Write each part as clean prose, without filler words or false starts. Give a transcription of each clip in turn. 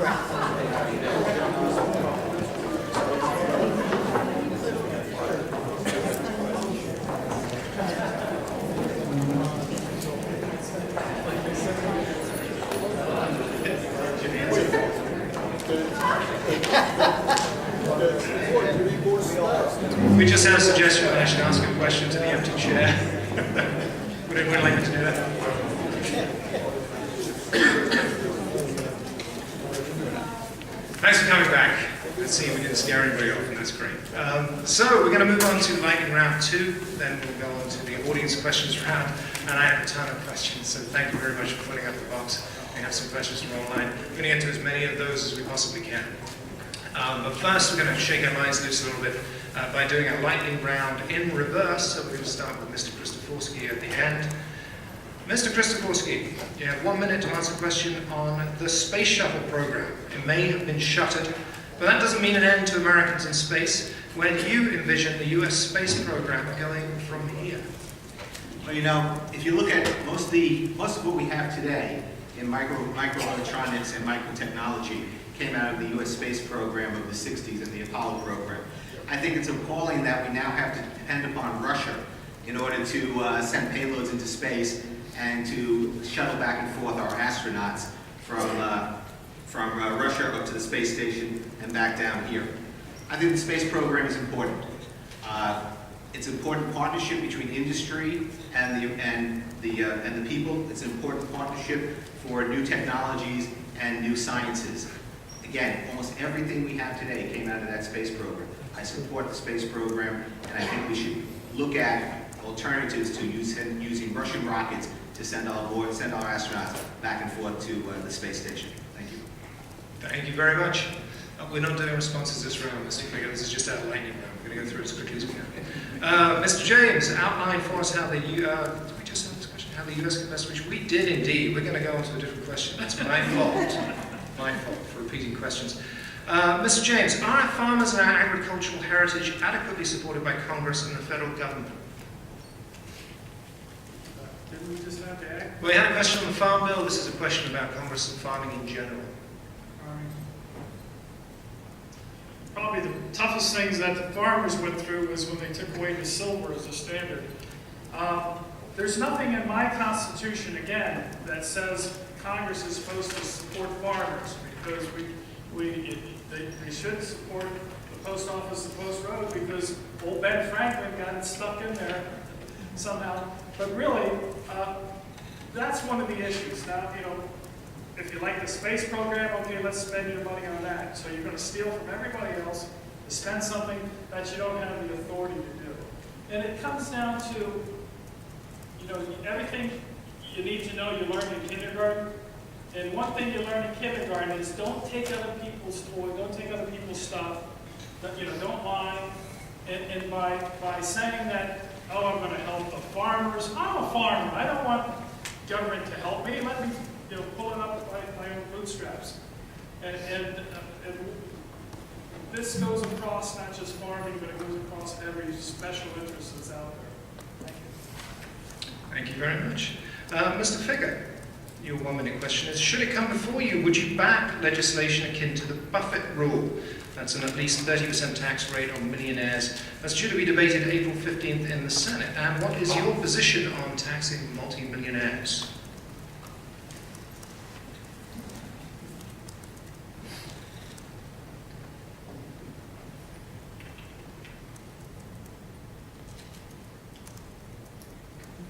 We just had a suggestion that I should ask a question to the empty chair. Would anyone like me to do that? Thanks for coming back. Let's see if we didn't scare anybody off, and that's great. So we're going to move on to lightning round 2, then we'll go on to the audience questions round, and I have a ton of questions, so thank you very much for putting up the box. We have some questions from online. We're going to get to as many of those as we possibly can. But first, we're going to shake our minds loose a little bit by doing a lightning round in reverse. So we're going to start with Mr. Christoforski at the end. Mr. Christoforski, you have 1 minute to answer a question on the space shuttle program. It may have been shuttered, but that doesn't mean an end to Americans in space. Where do you envision the US space program going from here? Well, you know, if you look at most of what we have today in microelectronics and microtechnology came out of the US space program of the 60s and the Apollo program. I think it's appalling that we now have to depend upon Russia in order to send payloads into space and to shuttle back and forth our astronauts from Russia up to the space station and back down here. I think the space program is important. It's an important partnership between industry and the people. It's an important partnership for new technologies and new sciences. Again, almost everything we have today came out of that space program. I support the space program, and I think we should look at alternatives to using Russian rockets to send our astronauts back and forth to the space station. Thank you. Thank you very much. We're not doing responses this round, Mr. Figure. This is just our lightning round. We're going to go through it as quickly as we can. Mr. James, outline for us how the did we just have this question? How the US can best reach? We did indeed. We're going to go on to a different question. That's my fault. My fault for repeating questions. Mr. James, are our farmers and our agricultural heritage adequately supported by Congress and the federal government? Didn't we just have to act? Well, we had a question on the Farm Bill. This is a question about Congress and farming in general. Probably the toughest things that the farmers went through was when they took away the silver as a standard. There's nothing in my Constitution, again, that says Congress is supposed to support farmers, because they should support the post office and post road, because old Ben Franklin got stuck in there somehow. But really, that's one of the issues. Now, you know, if you like the space program, okay, let's spend your money on that. So you're going to steal from everybody else to spend something that you don't have the authority to do. And it comes down to, you know, everything you need to know you learn in kindergarten. And one thing you learn in kindergarten is don't take other people's toys, don't take other people's stuff, you know, don't lie. And by saying that, oh, I'm going to help the farmers, I'm a farmer, I don't want government to help me, let me, you know, pull it up with my own bootstraps. And this goes across not just farming, but it goes across every special interest that's out there. Thank you. Thank you very much. Mr. Figure, your 1 minute question is, should it come before you, would you back legislation akin to the Buffett rule? That's an at least 30% tax rate on millionaires. That's due to be debated April 15th in the Senate. And what is your position on taxing multi-millionaires?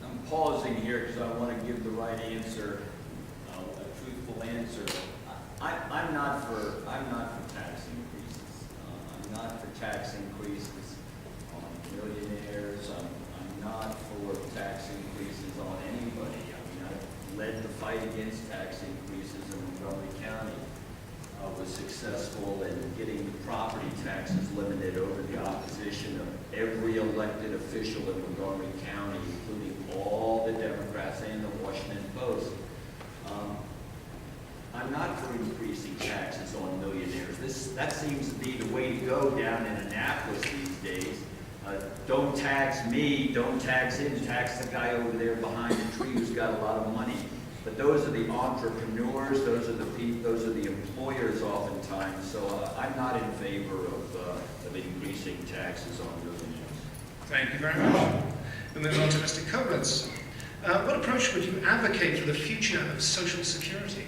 I'm pausing here because I want to give the right answer, a truthful answer. I'm not for tax increases. I'm not for tax increases on millionaires. I'm not for tax increases on anybody. I mean, I led the fight against tax increases in Montgomery County. I was successful in getting property taxes limited over the opposition of every elected official in Montgomery County, including all the Democrats and the Washington Post. I'm not for increasing taxes on millionaires. That seems to be the way to go down in Annapolis these days. Don't tax me, don't tax him, tax the guy over there behind the tree who's got a lot of money. But those are the entrepreneurs, those are the employers on time, so I'm not in favor of increasing taxes on millionaires. Thank you very much. We move on to Mr. Koblenz. What approach would you advocate for the future of Social Security?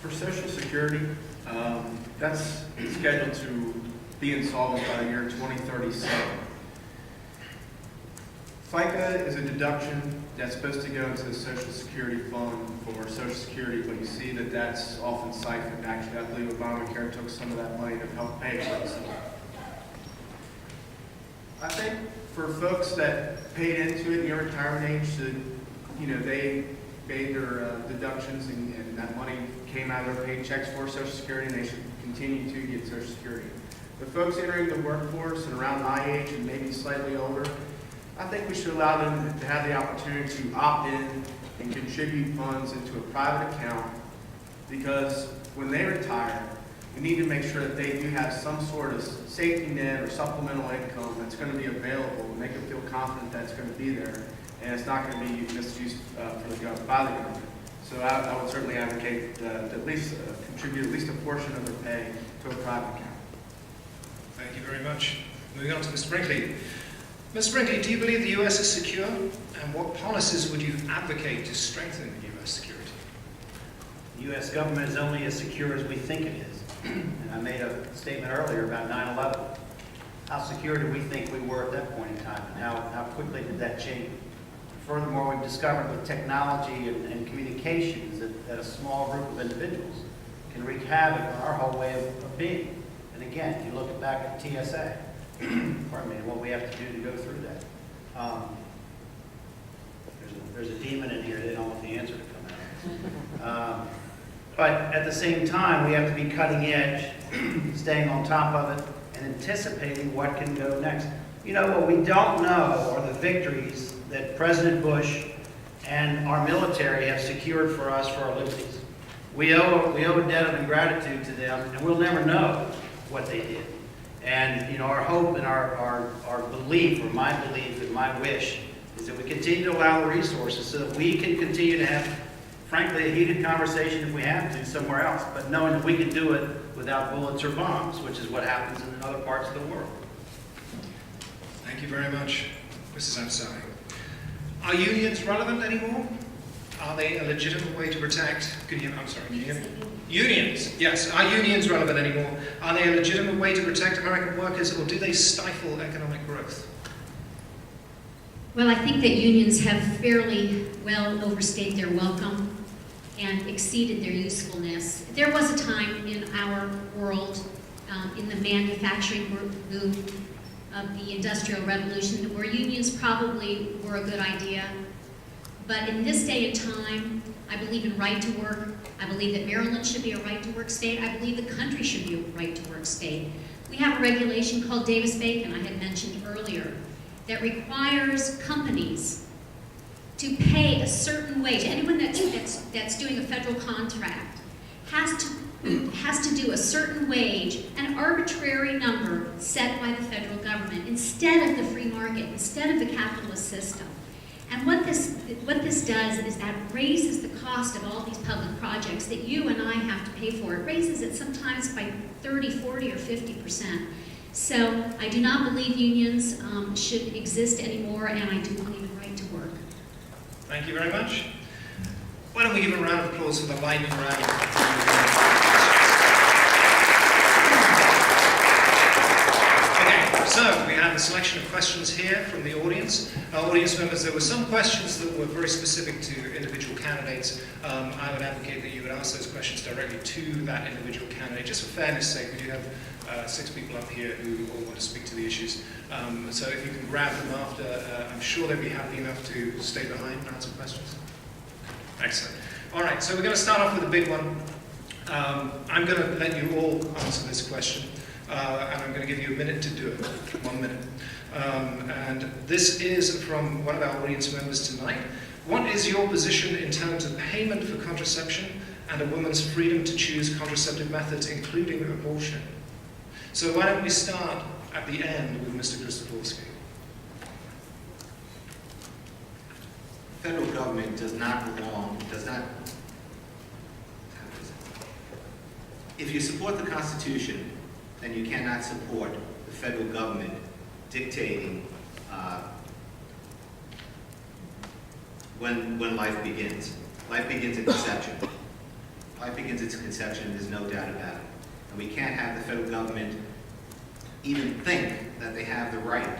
For Social Security, that's scheduled to be insolvent by the year 2037. FICA is a deduction that's supposed to go into the Social Security fund for Social Security, but you see that that's often siphoned. Actually, I believe Obamacare took some of that money to help pay for itself. I think for folks that paid into it near retirement age, they made their deductions and that money came out of their paychecks for Social Security, and they should continue to get Social Security. The folks entering the workforce and around my age and maybe slightly older, I think we should allow them to have the opportunity to opt in and contribute funds into a private account, because when they retire, we need to make sure that they do have some sort of safety net or supplemental income that's going to be available and make them feel confident that's going to be there and it's not going to be misused by the government. So I would certainly advocate to at least contribute at least a portion of their pay to a private account. Thank you very much. Moving on to Mr. Brinkley. Mr. Brinkley, do you believe the U.S. is secure? And what policies would you advocate to strengthen U.S. security? The U.S. government is only as secure as we think it is. And I made a statement earlier about 9/11. How secure do we think we were at that point in time? And how quickly did that change? Furthermore, we've discovered with technology and communications that a small group of individuals can wreak havoc on our whole way of being. And again, you look back at TSA, pardon me, and what we have to do to go through that. There's a demon in here, they don't want the answer to come out. But at the same time, we have to be cutting edge, staying on top of it, and anticipating what can go next. You know, what we don't know are the victories that President Bush and our military have secured for us for our liberties. We owe a debt of ingratitude to them, and we'll never know what they did. And, you know, our hope and our belief, or my belief and my wish, is that we continue to allow the resources so that we can continue to have, frankly, a heated conversation if we have to somewhere else, but knowing that we can do it without bullets or bombs, which is what happens in other parts of the world. Thank you very much, Mrs. Ansari. Are unions relevant anymore? Are they a legitimate way to protect? Can you hear me? Unions, yes. Are unions relevant anymore? Are they a legitimate way to protect American workers, or do they stifle economic growth? Well, I think that unions have fairly well overstayed their welcome and exceeded their usefulness. There was a time in our world, in the manufacturing boom of the Industrial Revolution, where unions probably were a good idea. But in this day and time, I believe in right to work. I believe that Maryland should be a right to work state. I believe the country should be a right to work state. We have a regulation called Davis-Bacon, I had mentioned earlier, that requires companies to pay a certain wage. Anyone that's doing a federal contract has to do a certain wage, an arbitrary number set by the federal government, instead of the free market, instead of the capitalist system. And what this does is that raises the cost of all these public projects that you and I have to pay for. It raises it sometimes by 30, 40, or 50%. So I do not believe unions should exist anymore, and I do believe in right to work. Thank you very much. Why don't we give a round of applause for the lightning round? So, we have a selection of questions here from the audience. Our audience members, there were some questions that were very specific to individual candidates. I would advocate that you would ask those questions directly to that individual candidate. Just for fairness' sake, we do have 6 people up here who all want to speak to the issues. So if you can grab them after, I'm sure they'd be happy enough to stay behind and answer questions. Excellent. All right, so we're going to start off with a big one. I'm going to let you all answer this question. And I'm going to give you a minute to do it, 1 minute. And this is from one of our audience members tonight. What is your position in terms of payment for contraception and a woman's freedom to choose contraceptive methods, including abortion? So why don't we start at the end with Mr. Krzyzewski. The federal government does not if you support the Constitution, then you cannot support the federal government dictating when life begins. Life begins at conception. Life begins at conception, there's no doubt about it. And we can't have the federal government even think that they have the right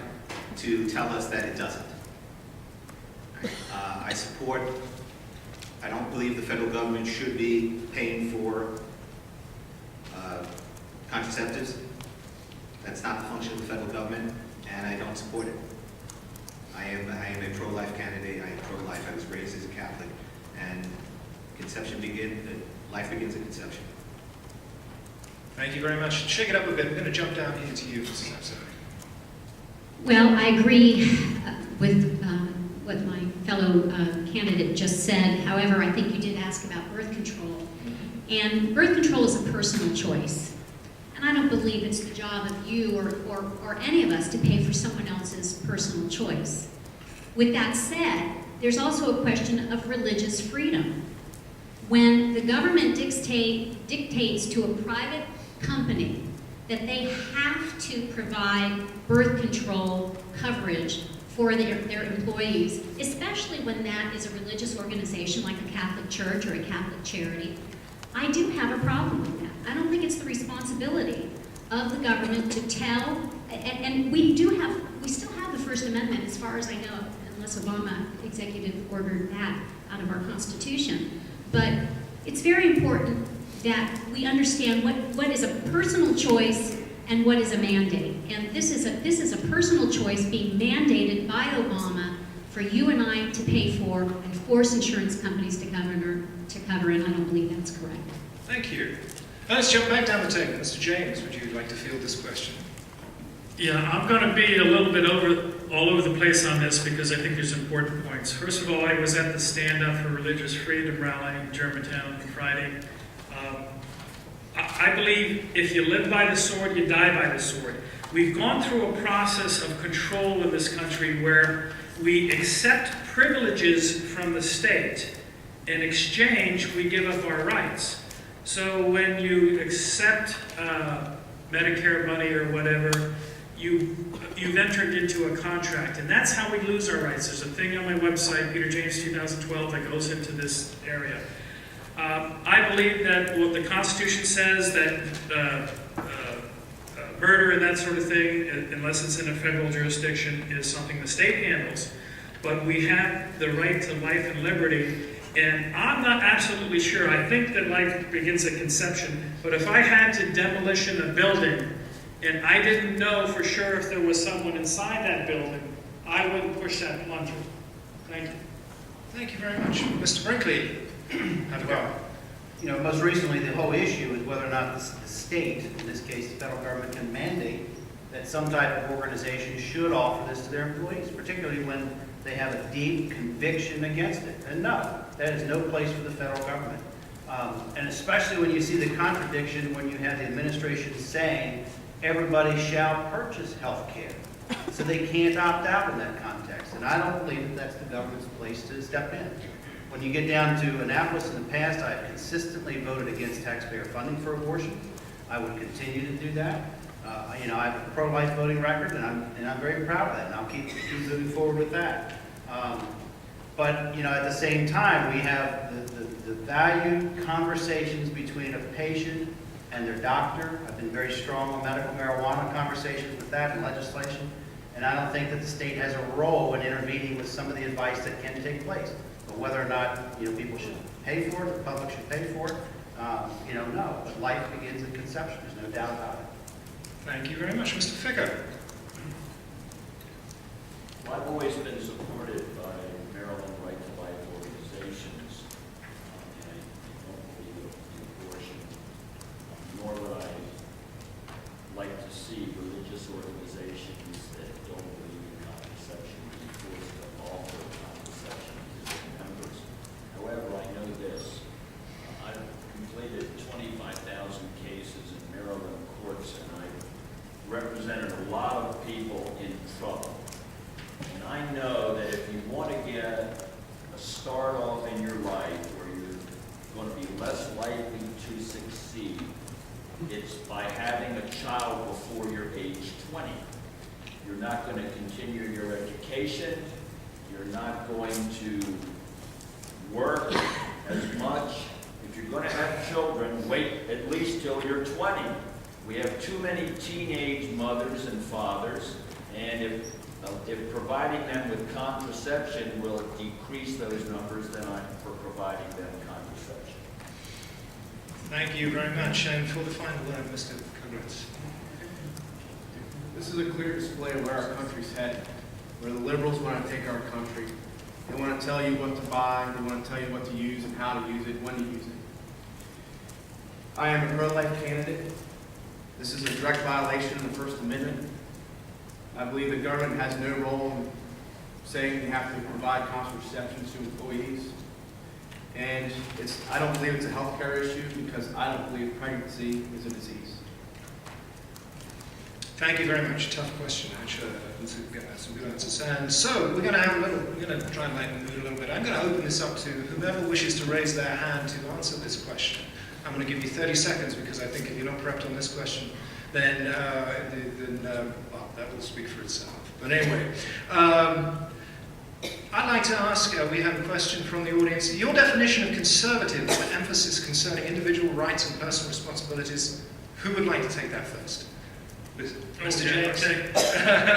to tell us that it doesn't. I don't believe the federal government should be paying for contraceptives. That's not the function of the federal government, and I don't support it. I am a pro-life candidate. I am pro-life. I was raised as a Catholic, and life begins at conception. Thank you very much. Shake it up a bit. We're going to jump down here to you, Mrs. Sapsoni. Well, I agree with what my fellow candidate just said. However, I think you did ask about birth control. And birth control is a personal choice. And I don't believe it's the job of you or any of us to pay for someone else's personal choice. With that said, there's also a question of religious freedom. When the government dictates to a private company that they have to provide birth control coverage for their employees, especially when that is a religious organization like a Catholic church or a Catholic charity, I do have a problem with that. I don't think it's the responsibility of the government to tell, and we still have the First Amendment as far as I know, unless Obama executive ordered that out of our Constitution. But it's very important that we understand what is a personal choice and what is a mandate. And this is a personal choice being mandated by Obama for you and I to pay for and force insurance companies to cover, and I don't believe that's correct. Thank you. Let's jump back down the table. Mr. James, would you like to field this question? Yeah, I'm going to be a little bit all over the place on this because I think there's important points. First of all, I was at the Stand Up for Religious Freedom rally in Germantown on Friday. I believe if you live by the sword, you die by the sword. We've gone through a process of control in this country where we accept privileges from the state. In exchange, we give up our rights. So when you accept Medicare money or whatever, you've entered into a contract, and that's how we lose our rights. There's a thing on my website, Peter James 2012, that goes into this area. I believe that what the Constitution says, that murder and that sort of thing, unless it's in a federal jurisdiction, is something the state handles. But we have the right to life and liberty, and I'm not absolutely sure. I think that life begins at conception, but if I had to demolition a building, and I didn't know for sure if there was someone inside that building, I wouldn't push that blunt through. Thank you. Thank you very much. Mr. Brinkley, have a go. You know, most recently, the whole issue is whether or not the state, in this case the federal government, can mandate that some type of organization should offer this to their employees, particularly when they have a deep conviction against it. And no, that is no place for the federal government. And especially when you see the contradiction when you have the administration saying everybody shall purchase health care, so they can't opt out in that context. And I don't believe that that's the government's place to step in. When you get down to Annapolis in the past, I have consistently voted against taxpayer funding for abortion. I would continue to do that. You know, I have a pro-life voting record, and I'm very proud of that, and I'll keep moving forward with that. But you know, at the same time, we have the valued conversations between a patient and their doctor. I've been very strong on medical marijuana conversations with that in legislation, and I don't think that the state has a role in intervening with some of the advice that can take place. But whether or not people should pay for it, the public should pay for it, no. But life begins at conception. There's no doubt about it. Thank you very much. Mr. Ficker. Well, I've always been supported by Maryland Right to Life organizations, and I don't believe in abortion, nor would I like to see religious organizations that don't believe in contraception be forced to offer contraception to their members. However, I know this. I've completed 25,000 cases in Maryland courts, and I've represented a lot of people in trouble. And I know that if you want to get a start off in your life where you're going to be less likely to succeed, It's by having a child before you're age 20. You're not going to continue your education. You're not going to work as much. If you're going to have children, wait at least till you're 20. We have too many teenage mothers and fathers, and if providing them with contraception will decrease those numbers, then I'm for providing them contraception. Thank you very much. And for the final word, Mr. Koblenz. This is a clear display of where our country's headed, where the liberals want to take our country. They want to tell you what to buy, they want to tell you what to use and how to use it, when to use it. I am a pro-life candidate. This is a direct violation of the First Amendment. I believe the government has no role in saying you have to provide contraception to employees. And I don't believe it's a healthcare issue because I don't believe pregnancy is a disease. Thank you very much. Tough question. I'm sure we'll get some good answers. And so we're going to try and lighten the mood a little bit. I'm going to open this up to whomever wishes to raise their hand to answer this question. I'm going to give you 30 seconds because I think if you're not prepped on this question, then well, that will speak for itself. But anyway, I'd like to ask, we have a question from the audience. Your definition of conservative with emphasis concerning individual rights and personal responsibilities, who would like to take that first? Mr. James? Okay.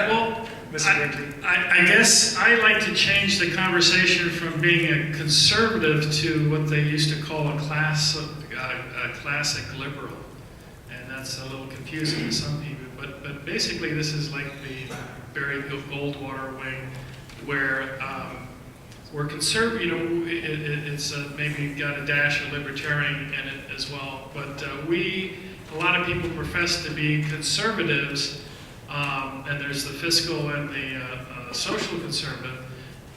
Well, Mr. Brinkley? I guess I like to change the conversation from being a conservative to what they used to call a classic liberal. And that's a little confusing to some people. But basically this is like the Barry Goldwater way, where we're conservative, you know, it's maybe got a dash of libertarian in it as well. But a lot of people profess to be conservatives, and there's the fiscal and the social conservative,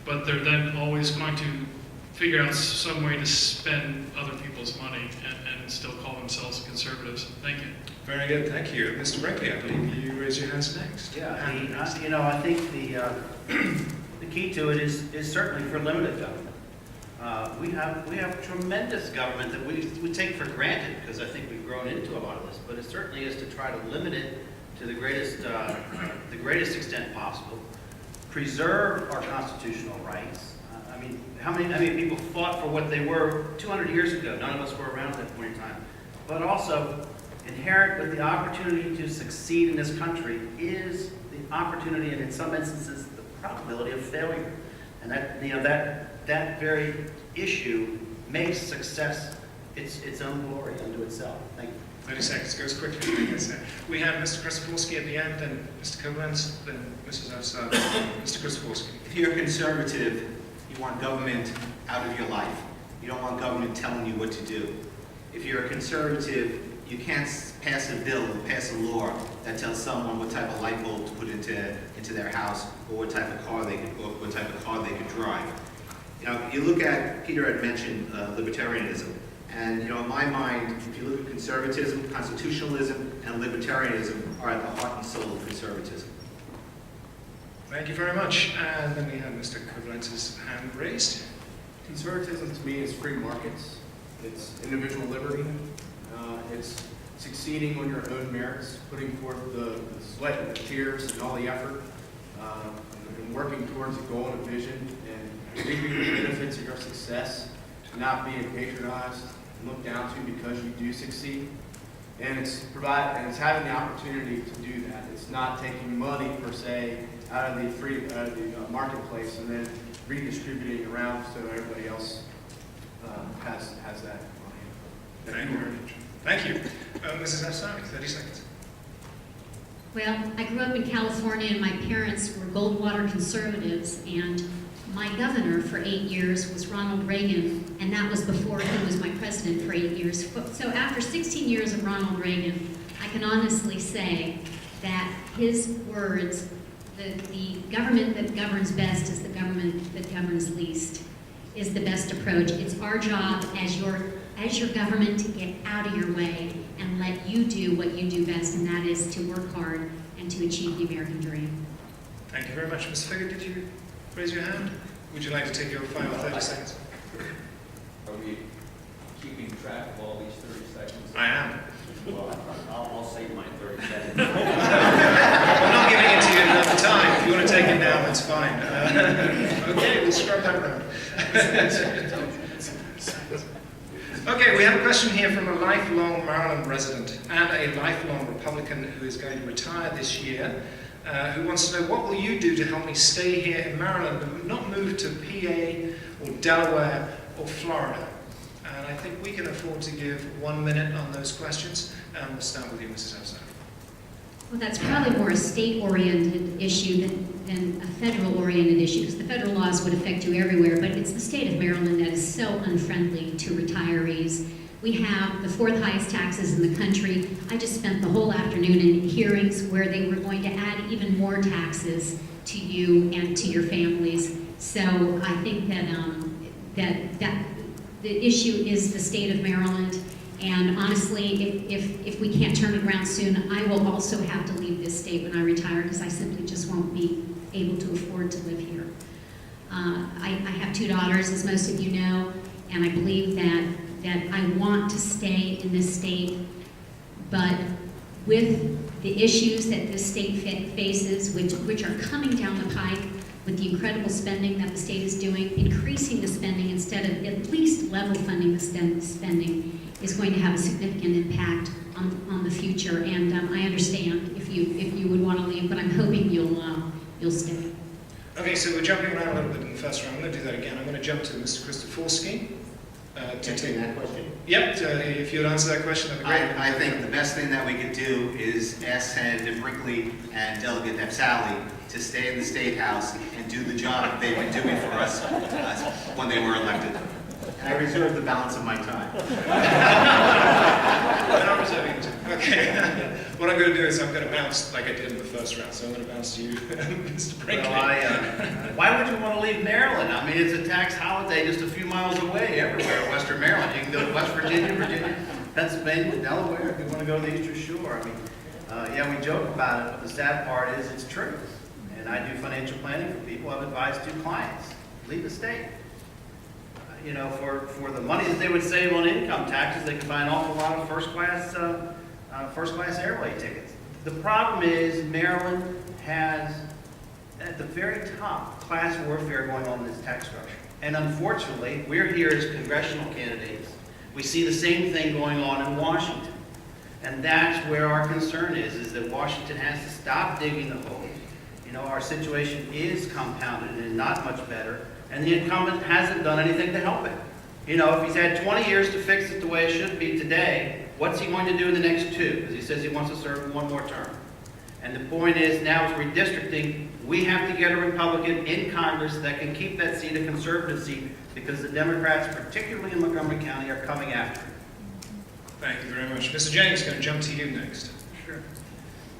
but they're then always going to figure out some way to spend other people's money and still call themselves conservatives. Thank you. Very good, thank you. Mr. Brinkley, I believe you raise your hands next. Yeah, I think the key to it is certainly for limited government. We have tremendous government that we take for granted because I think we've grown into a lot of this, but it certainly is to try to limit it to the greatest extent possible, preserve our constitutional rights. How many people fought for what they were 200 years ago? None of us were around at that point in time. But also, inherent with the opportunity to succeed in this country is the opportunity, and in some instances, the probability of failure. And that very issue makes success its own glory unto itself. Thank you. 30 seconds goes quickly. Like I said. We have Mr. Krzyzewski at the end, then Mr. Koblenz, then Mrs. Avsar. Mr. Krzyzewski. If you're a conservative, you want government out of your life. You don't want government telling you what to do. If you're a conservative, you can't pass a bill, pass a law that tells someone what type of light bulb to put into their house, or what type of car they could drive. You know, you look at, Peter had mentioned libertarianism, and you know, in my mind, if you look at conservatism, constitutionalism, and libertarianism are at the heart and soul of conservatism. Thank you very much. And then we have Mr. Koblenz's hand raised. Conservatism to me is free markets. It's individual liberty. It's succeeding on your own merits, putting forth the sweat and the tears and all the effort, and working towards a goal and a vision, and reaping the benefits of your success, not being patronized and looked down to because you do succeed. And it's having the opportunity to do that. It's not taking money per se out of the marketplace and then redistributing around so everybody else has that money. Thank you very much. Thank you. Mrs. Avsar, 30 seconds. Well, I grew up in California and my parents were Goldwater conservatives, and my governor for 8 years was Ronald Reagan, and that was before he was my president for 8 years. So after 16 years of Ronald Reagan, I can honestly say that his words, the government that governs best is the government that governs least, is the best approach. It's our job as your government to get out of your way and let you do what you do best, and that is to work hard and to achieve the American dream. Thank you very much. Ms. Figger, did you raise your hand? Would you like to take your final 30 seconds? Are we keeping track of all these 30 seconds? I am. Well, I'm not giving it to you another time. If you want to take it now, that's fine. Okay, we'll scrub that around. Okay, we have a question here from a lifelong Maryland resident and a lifelong Republican who is going to retire this year, who wants to know, what will you do to help me stay here in Maryland and not move to PA or Delaware or Florida? And I think we can afford to give 1 minute on those questions, and we'll start with you, Mrs. Elson. Well, that's probably more a state-oriented issue than a federal-oriented issue, because the federal laws would affect you everywhere, but it's the state of Maryland that is so unfriendly to retirees. We have the 4th highest taxes in the country. I just spent the whole afternoon in hearings where they were going to add even more taxes to you and to your families. So I think that the issue is the state of Maryland. And honestly, if we can't turn it around soon, I will also have to leave this state when I retire, because I simply just won't be able to afford to live here. I have 2 daughters, as most of you know, and I believe that I want to stay in this state, but with the issues that this state faces, which are coming down the pike, with the incredible spending that the state is doing, increasing the spending instead of at least level funding the spending, is going to have a significant impact on the future. And I understand if you would want to leave, but I'm hoping you'll stay. Okay, so we're jumping around a little bit in the first round. I'm going to do that again. I'm going to jump to Mr. Kristoforski. To take that question? Yep, if you would answer that question, that'd be great. I think the best thing that we could do is ask Senator Brinkley and Delegate Nafsali to stay in the State House and do the job that they've been doing for us when they were elected. And I reserve the balance of my time. And I'm reserving it. Okay. What I'm going to do is I'm going to bounce like I did in the first round. So I'm going to bounce to you, Mr. Brinkley. Well, why would you want to leave Maryland? I mean, it's a tax holiday just a few miles away everywhere in Western Maryland. You can go to West Virginia, Pennsylvania, Delaware, if you want to go to the Eastern Shore. I mean, yeah, we joke about it, but the sad part is it's true. And I do financial planning for people. I've advised 2 clients, leave the state. You know, for the money that they would save on income taxes, they could buy an awful lot of first-class airway tickets. The problem is Maryland has, at the very top, class warfare going on in this tax structure. And unfortunately, we're here as congressional candidates. We see the same thing going on in Washington. And that's where our concern is that Washington has to stop digging the hole. You know, our situation is compounded and not much better. And the incumbent hasn't done anything to help it. You know, if he's had 20 years to fix it the way it should be today, what's he going to do in the next 2? Because he says he wants to serve 1 more term. And the point is, now with redistricting, we have to get a Republican in Congress that can keep that seat a conservative seat, because the Democrats, particularly in Montgomery County, are coming after it. Thank you very much. Mr. Jennings is going to jump to you next. Sure.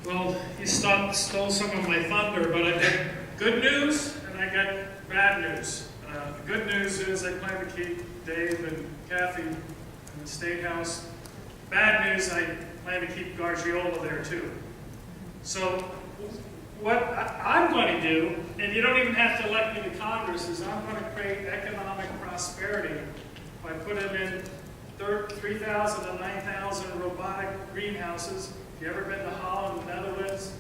Well, you stole some of my thunder, but I got good news and I got bad news. The good news is I plan to keep Dave and Kathy in the State House. Bad news, I plan to keep Gargiola there too. So what I'm going to do, and you don't even have to elect me to Congress, is I'm going to create economic prosperity by putting in 3,000 to 9,000 robotic greenhouses. If you've ever been to Holland, the Netherlands,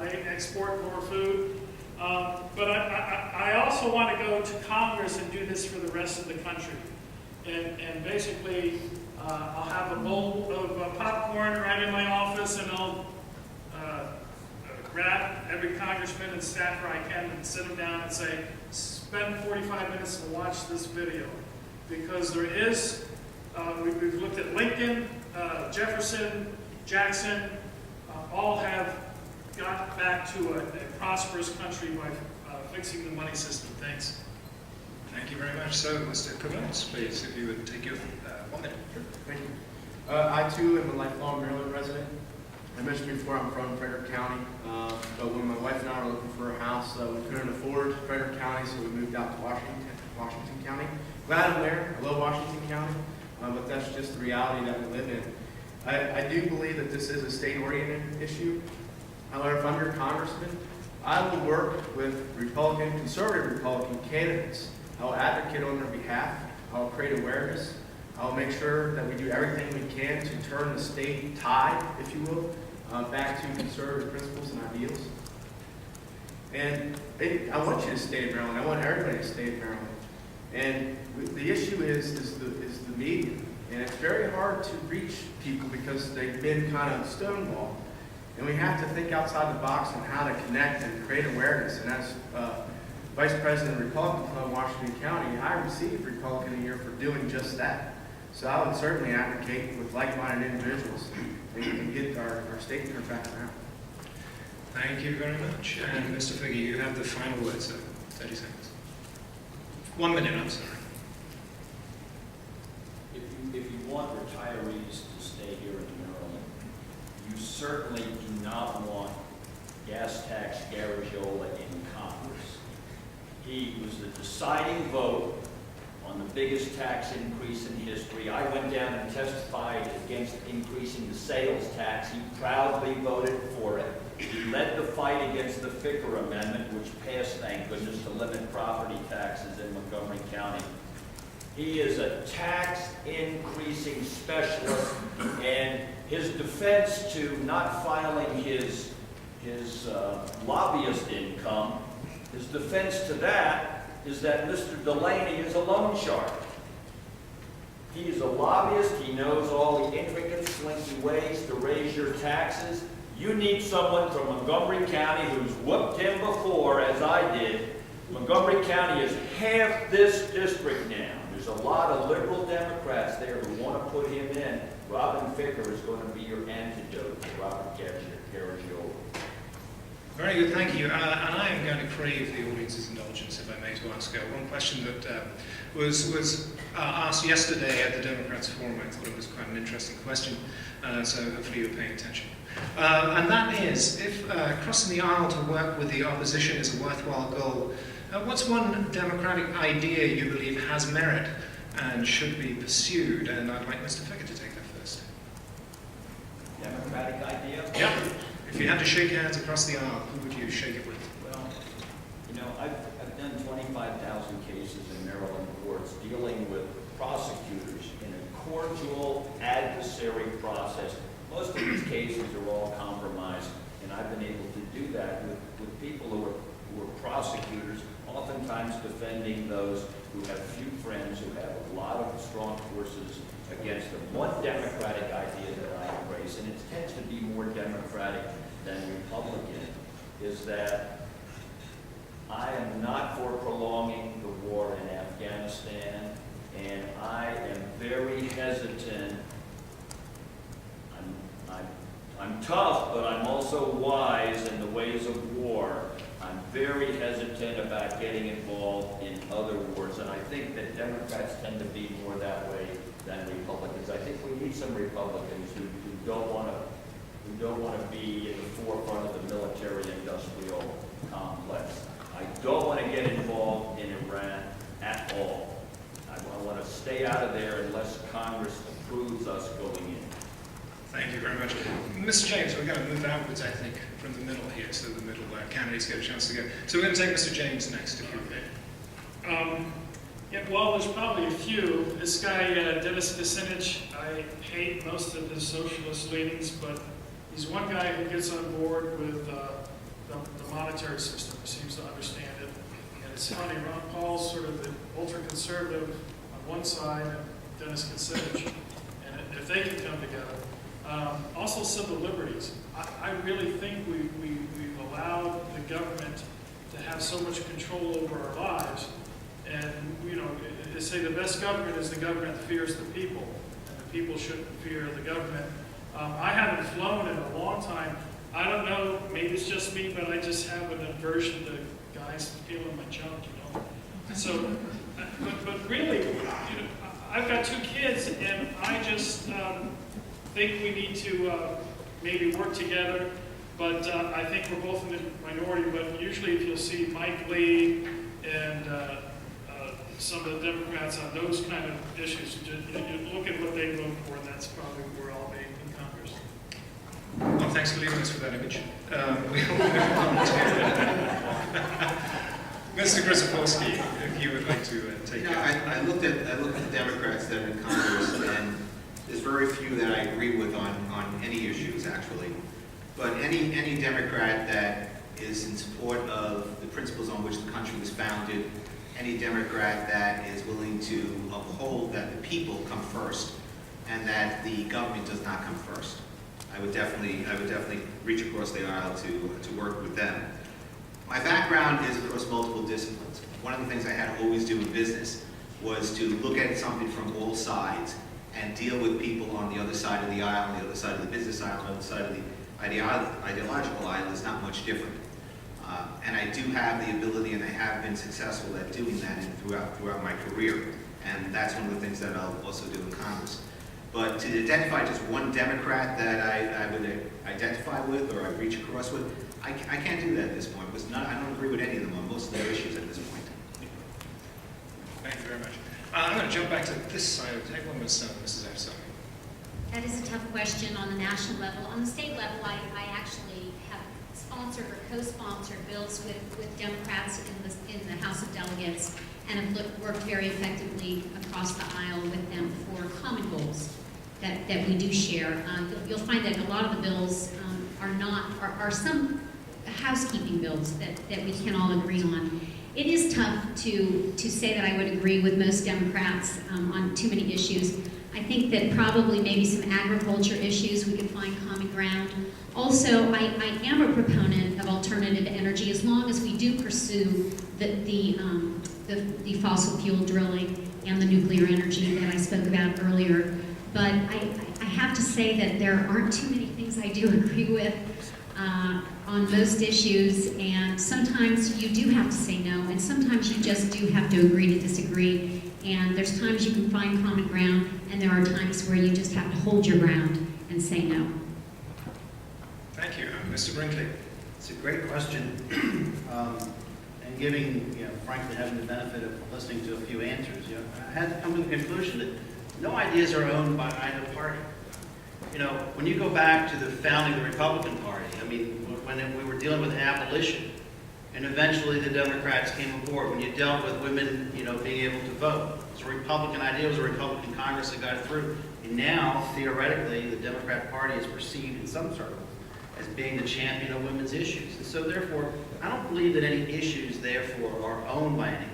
they export more food. But I also want to go to Congress and do this for the rest of the country. And basically, I'll have a bowl of popcorn right in my office, and I'll grab every congressman and staffer I can and sit them down and say, spend 45 minutes to watch this video. Because there is, we've looked at Lincoln, Jefferson, Jackson, all have got back to a prosperous country by fixing the money system. Thanks. Thank you very much. So, Mr. Kubernetes, please, if you would take your 1 minute. Thank you. I too am a lifelong Maryland resident. I mentioned before I'm from Frederick County, but when my wife and I were looking for a house, we couldn't afford Frederick County, so we moved out to Washington County. Glad I'm there. I love Washington County, but that's just the reality that we live in. I do believe that this is a state-oriented issue. However, if I'm your congressman, I will work with conservative Republican candidates. I will advocate on their behalf. I will create awareness. I will make sure that we do everything we can to turn the state tide, if you will, back to conservative principles and ideals. And I want you to stay in Maryland. I want everybody to stay in Maryland. And the issue is the media. And it's very hard to reach people because they've been kind of stonewalled. And we have to think outside the box on how to connect and create awareness. And as Vice President of the Republican Club of Washington County, I received Republican of the Year for doing just that. So I would certainly advocate with like-minded individuals and get our state turned back around. Thank you very much. And Mr. Figge, you have the final word, sir. 30 seconds. 1 minute, I'm sorry. If you want retirees to stay here in Maryland, you certainly do not want gas tax Garagiola in Congress. He was the deciding vote on the biggest tax increase in history. I went down and testified against increasing the sales tax. He proudly voted for it. He led the fight against the Ficker Amendment, which passed, thank goodness, to limit property taxes in Montgomery County. He is a tax increasing specialist, and his defense to not filing his lobbyist income, his defense to that is that Mr. Delaney is a loan shark. He is a lobbyist. He knows all the intricate, slinky ways to raise your taxes. You need someone from Montgomery County who's whooped him before, as I did. Montgomery County is half this district now. There's a lot of liberal Democrats there who want to put him in. Robin Ficker is going to be your antidote to Robert Garagiola. Very good, thank you. And I am going to crave the audience's indulgence, if I may, to ask one question that was asked yesterday at the Democrats Forum. I thought it was quite an interesting question, so hopefully you're paying attention. And that is, if crossing the aisle to work with the opposition is a worthwhile goal, what's one democratic idea you believe has merit and should be pursued? And I'd like Mr. Ficker to take that first. Democratic idea? Yeah. If you had to shake hands across the aisle, who would you shake it with? Well, you know, I've done 25,000 cases in Maryland courts dealing with prosecutors in a cordial adversary process. Most of these cases are all compromised, and I've been able to do that with people who are prosecutors, oftentimes defending those who have few friends, who have a lot of strong forces against them. One democratic idea that I embrace, and it tends to be more democratic than Republican, is that I am not for prolonging the war in Afghanistan, and I am very hesitant. I'm tough, but I'm also wise in the ways of war. I'm very hesitant about getting involved in other wars, and I think that Democrats tend to be more that way than Republicans. I think we need some Republicans who don't want to be in the forefront of the military-industrial complex. I don't want to get involved in Iran at all. I want to stay out of there unless Congress approves us going in. Thank you very much. Mr. James, we're going to move outwards, I think, from the middle here, so the middle candidates get a chance to go. So we're going to take Mr. James next, if you're okay. Yeah, well, there's probably a few. This guy, Dennis Kucinich, I hate most of his socialist leanings, but he's one guy who gets on board with the monetary system. He seems to understand it. And it's funny, Ron Paul's sort of the ultra-conservative on one side, and Dennis Kucinich. And if they can come together. Also civil liberties. I really think we've allowed the government to have so much control over our lives. And, you know, they say the best government is the government that fears the people, and the people shouldn't fear the government. I haven't flown in a long time. I don't know, maybe it's just me, but I just have an aversion to guys feeling my junk, you know. So, but really, you know, I've got 2 kids, and I just think we need to maybe work together. But I think we're both in the minority, but usually if you'll see Mike Lee and some of the Democrats on those kind of issues, you look at what they vote for, and that's probably where I'll be in Congress. Well, thanks for leaving us with that image. We'll move on to Mr. Grzybowski, if you would like to take it. I looked at the Democrats that are in Congress, and there's very few that I agree with on any issues, actually. But any Democrat that is in support of the principles on which the country was founded, any Democrat that is willing to uphold that the people come first and that the government does not come first, I would definitely reach across the aisle to work with them. My background is across multiple disciplines. One of the things I had to always do in business was to look at something from all sides and deal with people on the other side of the aisle, on the other side of the business aisle, on the other side of the ideological aisle is not much different. And I do have the ability, and I have been successful at doing that throughout my career. And that's one of the things that I'll also do in Congress. But to identify just one Democrat that I would identify with or I reach across with, I can't do that at this point. Because I don't agree with any of them on most of their issues at this point. Thank you very much. I'm going to jump back to this side of the table. Mrs. Epstein. That is a tough question on the national level. On the state level, I actually have sponsored or co-sponsored bills with Democrats in the House of Delegates and have worked very effectively across the aisle with them for common goals that we do share. You'll find that a lot of the bills are some housekeeping bills that we can all agree on. It is tough to say that I would agree with most Democrats on too many issues. I think that probably maybe some agriculture issues we could find common ground. Also, I am a proponent of alternative energy as long as we do pursue the fossil fuel drilling and the nuclear energy that I spoke about earlier. But I have to say that there aren't too many things I do agree with on most issues, and sometimes you do have to say no, and sometimes you just do have to agree to disagree, and there's times you can find common ground, and there are times where you just have to hold your ground and say no. Thank you. Mr. Brinkley. It's a great question. And giving, frankly, having the benefit of listening to a few answers, I had to come to the conclusion that no ideas are owned by either party. When you go back to the founding of the Republican Party, when we were dealing with abolition, and eventually the Democrats came aboard, when you dealt with women, being able to vote, it was a Republican idea, it was a Republican Congress that got it through. And now, theoretically, the Democrat Party is perceived in some circles as being the champion of women's issues. And so therefore, I don't believe that any issues, therefore, are owned by any.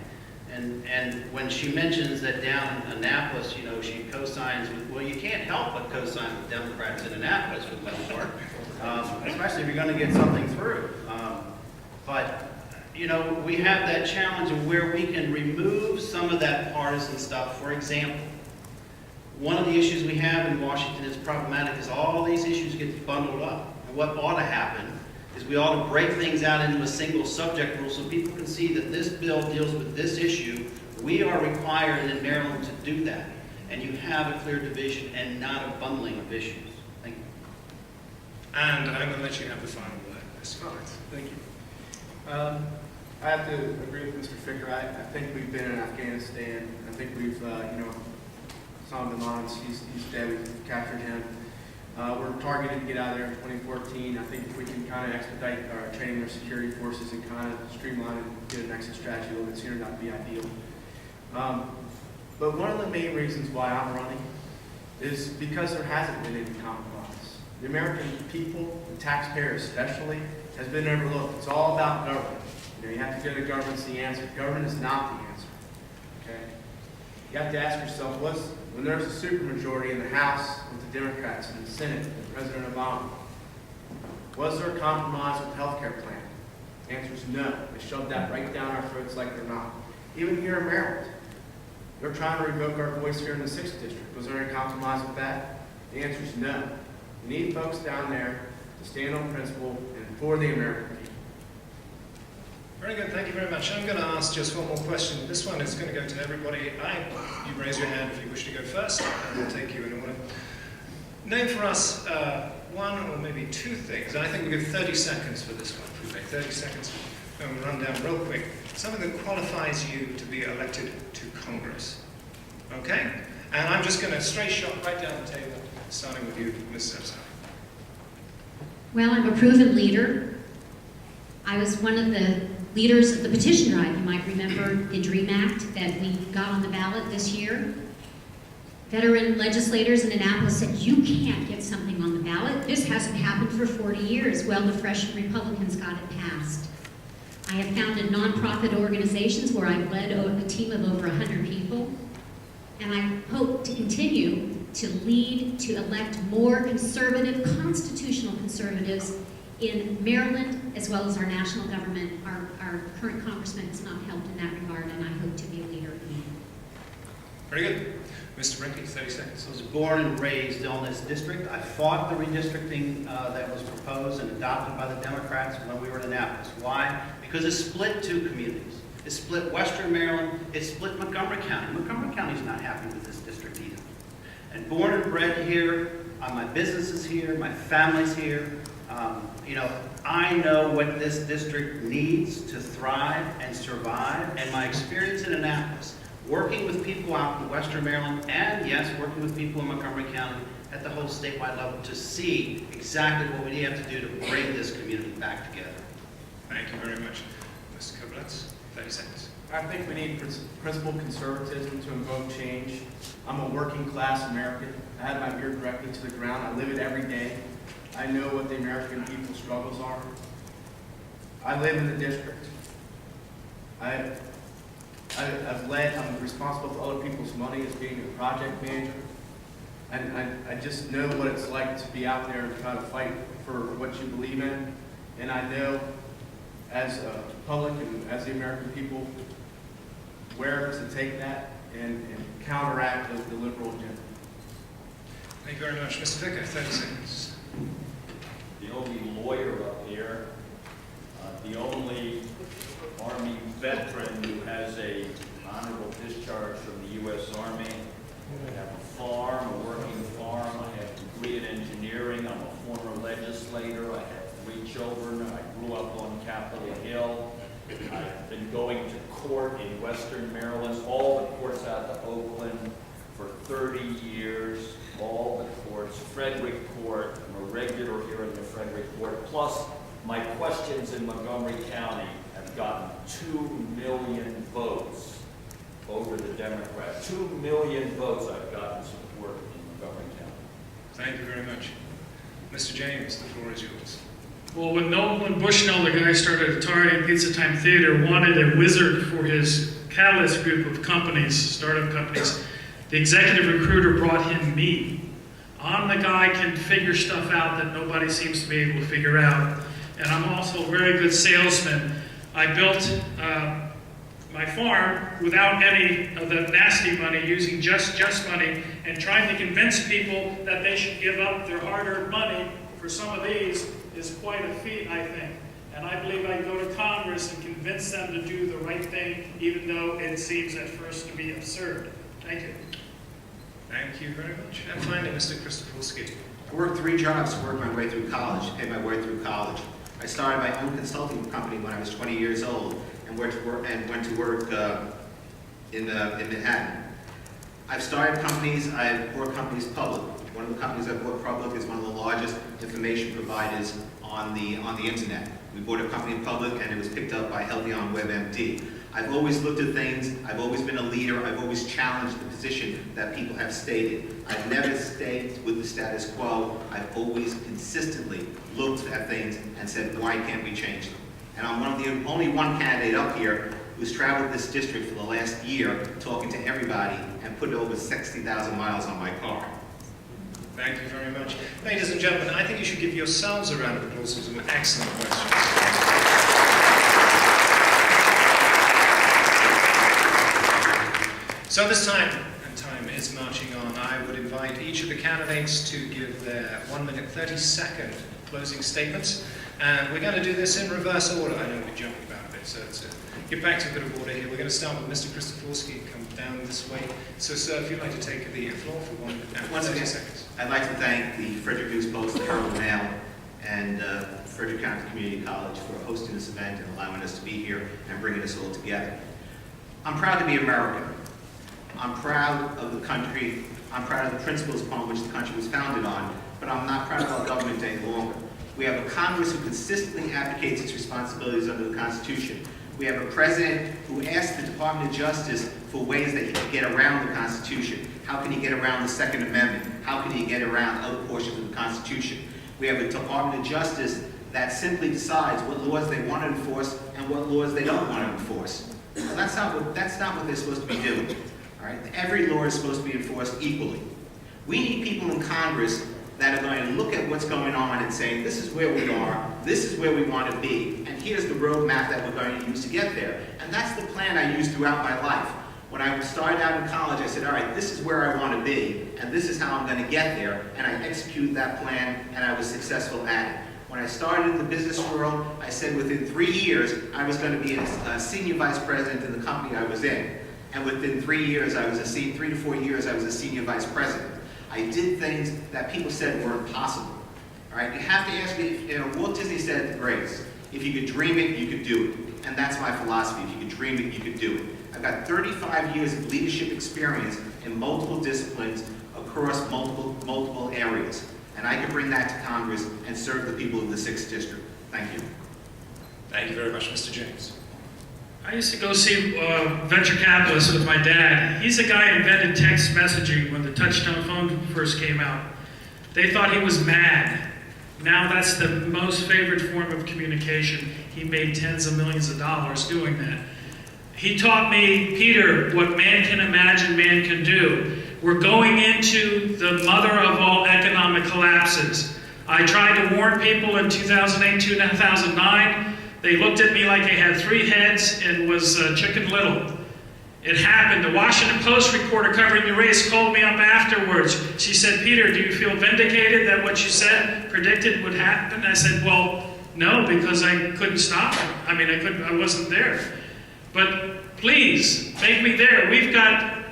And when she mentions that down in Annapolis, she co-signs with, well, you can't help but co-sign with Democrats in Annapolis for the most part, especially if you're going to get something through. But we have that challenge of where we can remove some of that partisan stuff. For example, one of the issues we have in Washington is problematic is all these issues get bundled up. And what ought to happen is we ought to break things out into a single subject rule so people can see that this bill deals with this issue. We are required in Maryland to do that. And you have a clear division and not a bundling of issues. Thank you. And I'm going to let you have the final word, Mr. Collins. Thank you. I have to agree with Mr. Ficker. I think we've been in Afghanistan. I think we've, Osama bin Laden, he's dead. We've captured him. We're targeted to get out of there in 2014. I think if we can kind of expedite our training of security forces and kind of streamline and get an exit strategy a little bit sooner, that would be ideal. But one of the main reasons why I'm running is because there hasn't been any compromise. The American people, the taxpayers especially, has been overlooked. It's all about government. You have to go to government's the answer. Government is not the answer. Okay? You have to ask yourself, when there's a supermajority in the House with the Democrats and the Senate with President Obama, was there a compromise with the health care plan? The answer is no. They shoved that right down our throats like they're not. Even here in Maryland, they're trying to revoke our voice here in the 6th District. Was there any compromise with that? The answer is no. You need folks down there to stand on principle and for the American people. Very good, thank you very much. I'm going to ask just one more question. This one is going to go to everybody. You raise your hand if you wish to go first, and we'll take you in order. Name for us one or maybe two things. I think we'll give 30 seconds for this one. If we make 30 seconds, and we'll run down real quick. Something that qualifies you to be elected to Congress. Okay? And I'm just going to straight shot right down the table, starting with you, Ms. Sepsa. Well, I'm a proven leader. I was one of the leaders of the petition drive. You might remember the DREAM Act that we got on the ballot this year. Veteran legislators in Annapolis said, you can't get something on the ballot. This hasn't happened for 40 years. Well, the Fresh Republicans got it passed. I have founded nonprofit organizations where I've led a team of over 100 people, and I hope to continue to lead to elect more conservative, constitutional conservatives in Maryland, as well as our national government. Our current congressman has not helped in that regard, and I hope to be a leader in that. Very good. Mr. Brinkley, 30 seconds. I was born and raised on this district. I fought the redistricting that was proposed and adopted by the Democrats when we were in Annapolis. Why? Because it split two communities. It split Western Maryland. It split Montgomery County. Montgomery County's not happy with this district either. And born and bred here, my business is here, my family's here. I know what this district needs to thrive and survive, and my experience in Annapolis, working with people out in Western Maryland, and yes, working with people in Montgomery County at the whole statewide level to see exactly what we have to do to bring this community back together. Thank you very much. Mr. Koblenz, 30 seconds. I think we need principled conservatism to invoke change. I'm a working class American. I have my ear directly to the ground. I live it every day. I know what the American people's struggles are. I live in the district. I'm responsible for other people's money as being a project manager. And I just know what it's like to be out there and try to fight for what you believe in. And I know as a public and as the American people where to take that and counteract the liberal agenda. Thank you very much. Mr. Vicker, 30 seconds. The only lawyer up here, the only Army veteran who has a honorable discharge from the U.S. Army. I have a farm, a working farm. I have a degree in engineering. I'm a former legislator. I have 3 children. I grew up on Capitol Hill. I've been going to court in Western Maryland, all the courts out to Oakland for 30 years, all the courts, Frederick Court. I'm a regular here in the Frederick Court. Plus, my questions in Montgomery County have gotten 2 million votes over the Democrats. 2 million votes I've gotten support in Montgomery County. Thank you very much. Mr. James, the floor is yours. Well, when Bushnell, the guy started Atari Pizza Time Theater, wanted a wizard for his catalyst group of companies, startup companies, the executive recruiter brought him me. I'm the guy who can figure stuff out that nobody seems to be able to figure out. And I'm also a very good salesman. I built my farm without any of the nasty money, using just money, and trying to convince people that they should give up their hard-earned money for some of these is quite a feat, I think. And I believe I can go to Congress and convince them to do the right thing, even though it seems at first to be absurd. Thank you. Thank you very much. And finally, Mr. Christopolsky. I worked 3 jobs to work my way through college, paid my way through college. I started my own consulting company when I was 20 years old and went to work in Manhattan. I've started companies, I've brought companies public. One of the companies I've brought public is one of the largest information providers on the internet. We bought a company public and it was picked up by Healthy on WebMD. I've always looked at things, I've always been a leader, I've always challenged the position that people have stated. I've never stayed with the status quo. I've always consistently looked at things and said, why can't we change them? And I'm only one candidate up here who's traveled this district for the last year, talking to everybody, and put over 60,000 miles on my car. Thank you very much. Ladies and gentlemen, I think you should give yourselves a round of applause for some excellent questions. So this time, and time is marching on, I would invite each of the candidates to give their 1-minute 30-second closing statements. And we're going to do this in reverse order. I know we're jumping about a bit, so let's get back to a bit of order here. We're going to start with Mr. Christopolsky, come down this way. So, sir, if you'd like to take the floor for 1 minute and 30 seconds. I'd like to thank the Frederick News Post, the Herald Mail, and Frederick County Community College for hosting this event and allowing us to be here and bringing us all together. I'm proud to be American. I'm proud of the country. I'm proud of the principles upon which the country was founded on, but I'm not proud of our government any longer. We have a Congress who consistently advocates its responsibilities under the Constitution. We have a president who asks the Department of Justice for ways that he can get around the Constitution. How can he get around the Second Amendment? how can he get around other portions of the Constitution. We have a Department of Justice that simply decides what laws they want to enforce and what laws they don't want to enforce. Well, that's not what they're supposed to be doing. All right? Every law is supposed to be enforced equally. We need people in Congress that are going to look at what's going on and say, this is where we are, this is where we want to be, and here's the roadmap that we're going to use to get there. And that's the plan I used throughout my life. When I started out in college, I said, all right, this is where I want to be, and this is how I'm going to get there, and I executed that plan, and I was successful at it. When I started in the business world, I said within 3 years, I was going to be a senior vice president in the company I was in. And within 3 years, 3 to 4 years, I was a senior vice president. I did things that people said were impossible. All right, you have to ask me, Walt Disney said at the Grace, if you could dream it, you could do it. And that's my philosophy. If you could dream it, you could do it. I've got 35 years of leadership experience in multiple disciplines across multiple areas. And I can bring that to Congress and serve the people of the 6th District. Thank you. Thank you very much, Mr. James. I used to go see venture capitalists with my dad. He's the guy who invented text messaging when the touch-tone phone first came out. They thought he was mad. Now that's the most favorite form of communication. He made tens of millions of dollars doing that. He taught me, Peter, what man can imagine, man can do. We're going into the mother of all economic collapses. I tried to warn people in 2008, 2009. They looked at me like they had 3 heads and was Chicken Little. It happened. The Washington Post reporter covering the race called me up afterwards. She said, Peter, do you feel vindicated that what you said, predicted would happen? I said, well, no, because I couldn't stop it. I mean, I wasn't there. But please, make me there. We've got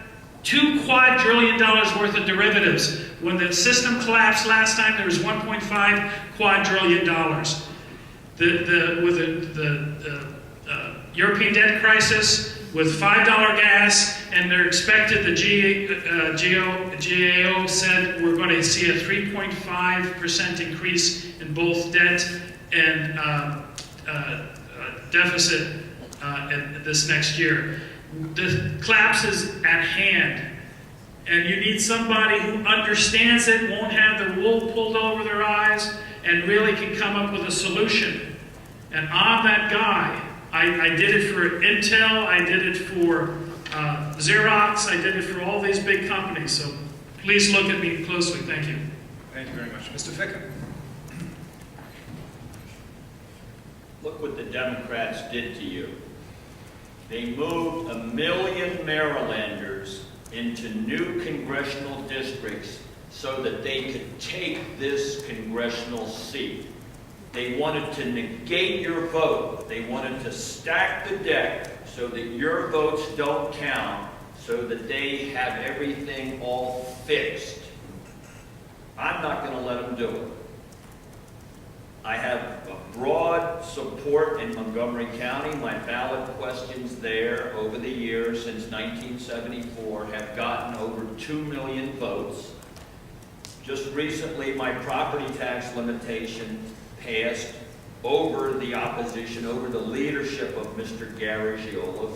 $2 quadrillion worth of derivatives. When the system collapsed last time, there was $1.5 quadrillion. With the European debt crisis, with $5 gas, and they're expected, the GAO said we're going to see a 3.5% increase in both debt and deficit this next year. The collapse is at hand. And you need somebody who understands it, won't have the wool pulled over their eyes, and really can come up with a solution. And I'm that guy. I did it for Intel, I did it for Xerox, I did it for all these big companies. So please look at me closely. Thank you. Thank you very much. Mr. Ficken. Look what the Democrats did to you. They moved 1 million Marylanders into new congressional districts so that they could take this congressional seat. They wanted to negate your vote. They wanted to stack the deck so that your votes don't count, so that they have everything all fixed. I'm not going to let them do it. I have a broad support in Montgomery County. My ballot questions there over the years since 1974 have gotten over 2 million votes. Just recently, my property tax limitation passed over the opposition, over the leadership of Mr. Garagiola,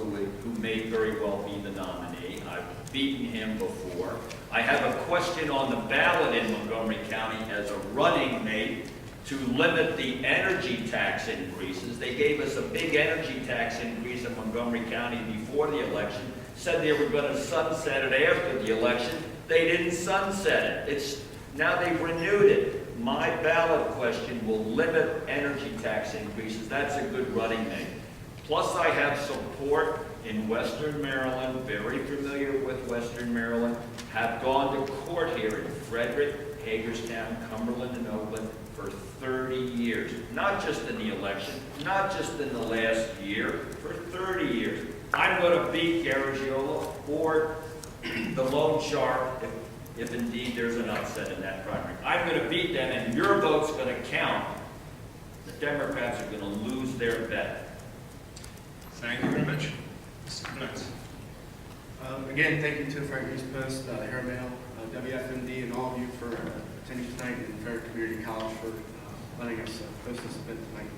who may very well be the nominee. I've beaten him before. I have a question on the ballot in Montgomery County as a running mate to limit the energy tax increases. They gave us a big energy tax increase in Montgomery County before the election, said they were going to sunset it after the election. They didn't sunset it. Now they've renewed it. My ballot question will limit energy tax increases. That's a good running mate. Plus I have support in Western Maryland, very familiar with Western Maryland, have gone to court here in Frederick, Hagerstown, Cumberland, and Oakland for 30 years. Not just in the election, not just in the last year, for 30 years. I'm going to beat Garagiola or the loan shark if indeed there's an upset in that primary. I'm going to beat them, and your vote's going to count. The Democrats are going to lose their bet. Thank you very much. Mr. Clements. Again, thank you to the Frederick East Post, Herald Mail, WFMD, and all of you for attending tonight, and Frederick Community College for letting us host this event tonight.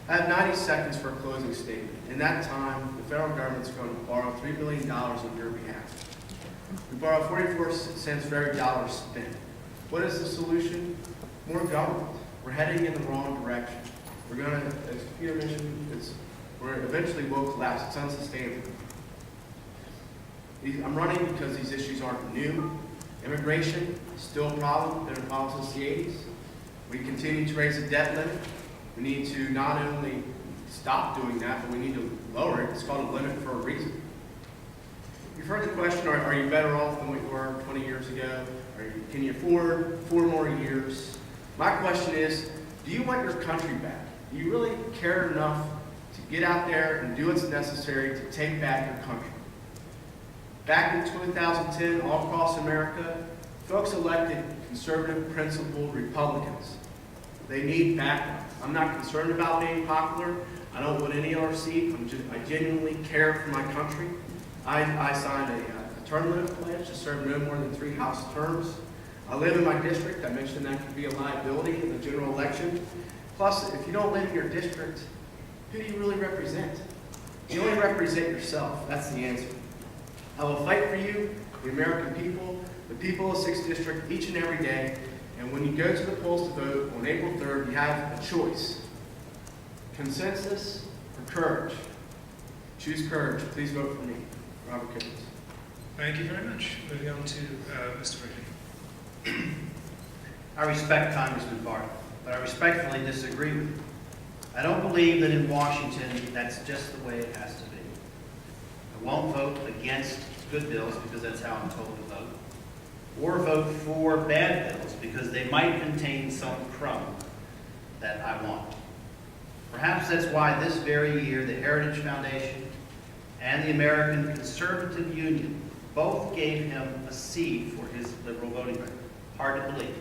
I have 90 seconds for a closing statement. In that time, the federal government's going to borrow $3 billion on your behalf. We borrow 44 cents for every dollar spent. What is the solution? More government. We're heading in the wrong direction. We're going to, as Peter mentioned, we're eventually will collapse. It's unsustainable. I'm running because these issues aren't new. Immigration is still a problem. Been a problem since the 80s. We continue to raise the debt limit. We need to not only stop doing that, but we need to lower it. It's called a limit for a reason. You've heard the question, are you better off than we were 20 years ago? Can you afford 4 more years? My question is, do you want your country back? Do you really care enough to get out there and do what's necessary to take back your country? Back in 2010, all across America, folks elected conservative, principled Republicans. They need backup. I'm not concerned about being popular. I don't want any other seat. I genuinely care for my country. I signed a term limit pledge to serve no more than 3 House terms. I live in my district. I mentioned that could be a liability in the general election. Plus, if you don't live in your district, who do you really represent? You only represent yourself. That's the answer. I will fight for you, the American people, the people of 6th District, each and every day. And when you go to the polls to vote on April 3rd, you have a choice. Consensus or courage? Choose courage. Please vote for me, Robert Kittens. Thank you very much. Moving on to Mr. Frederick. I respect Congressman Bartlett, but I respectfully disagree with him. I don't believe that in Washington that's just the way it has to be. I won't vote against good bills because that's how I'm told to vote, or vote for bad bills because they might contain some crumb that I want. Perhaps that's why this very year the Heritage Foundation and the American Conservative Union both gave him a C for his liberal voting record. Hard to believe.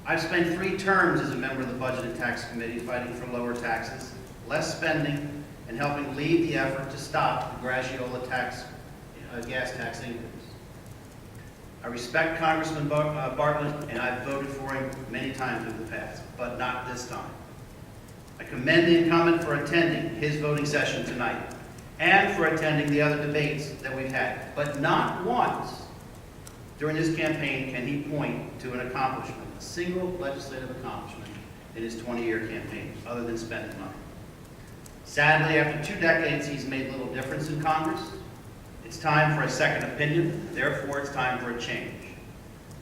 I've spent 3 terms as a member of the Budget and Tax Committee fighting for lower taxes, less spending, and helping lead the effort to stop the Gragiola gas tax increase. I respect Congressman Bartlett, and I've voted for him many times in the past, but not this time. I commend the incumbent for attending his voting session tonight and for attending the other debates that we've had, but not once during his campaign can he point to an accomplishment, a single legislative accomplishment in his 20-year campaign, other than spending money. Sadly, after 2 decades, he's made little difference in Congress. It's time for a second opinion. Therefore, it's time for a change.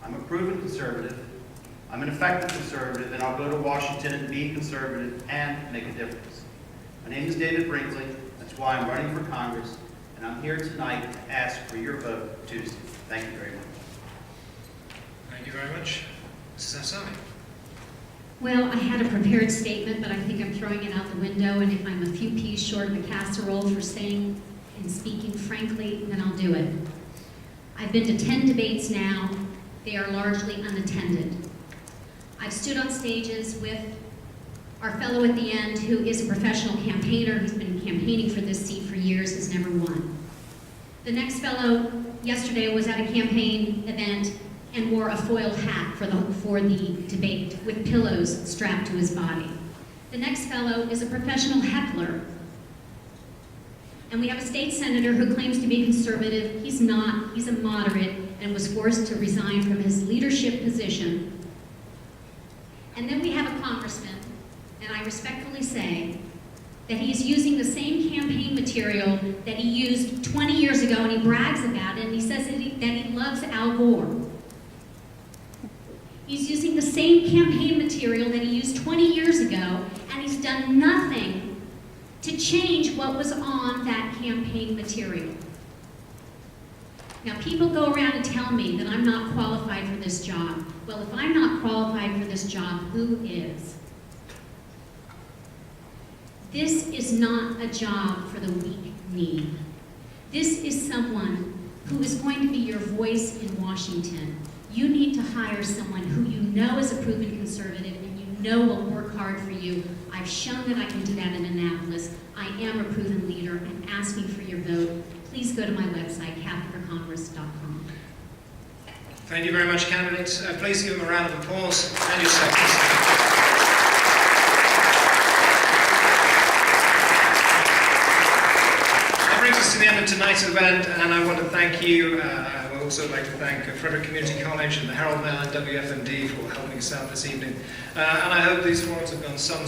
I'm a proven conservative. I'm an effective conservative, and I'll go to Washington and be conservative and make a difference. My name is David Brinkley. That's why I'm running for Congress, and I'm here tonight to ask for your vote Tuesday. Thank you very much. Thank you very much. Mrs. Afsani. Well, I had a prepared statement, but I think I'm throwing it out the window, and if I'm a few peas short of a casserole for saying and speaking frankly, then I'll do it. I've been to 10 debates now. They are largely unattended. I've stood on stages with our fellow at the end who is a professional campaigner who's been campaigning for this seat for years, has never won. The next fellow yesterday was at a campaign event and wore a foil hat for the debate with pillows strapped to his body. The next fellow is a professional heckler. And we have a state senator who claims to be conservative. He's not. He's a moderate and was forced to resign from his leadership position. And then we have a congressman, and I respectfully say that he's using the same campaign material that he used 20 years ago, and he brags about it, and he says that he loves Al Gore. He's using the same campaign material that he used 20 years ago, and he's done nothing to change what was on that campaign material. Now, people go around and tell me that I'm not qualified for this job. Well, if I'm not qualified for this job, who is? This is not a job for the weak-kneed. This is someone who is going to be your voice in Washington. You need to hire someone who you know is a proven conservative and you know will work hard for you. I've shown that I can do that in Annapolis. I am a proven leader. I'm asking for your vote. Please go to my website, CathyForCongress.com. Thank you very much, candidates. Please give them a round of applause and your seconds. That brings us to the end of tonight's event, and I want to thank you. also like to thank Frederick Community College and the Herald Mail and WFMD for helping us out this evening. And I hope these forums have gone some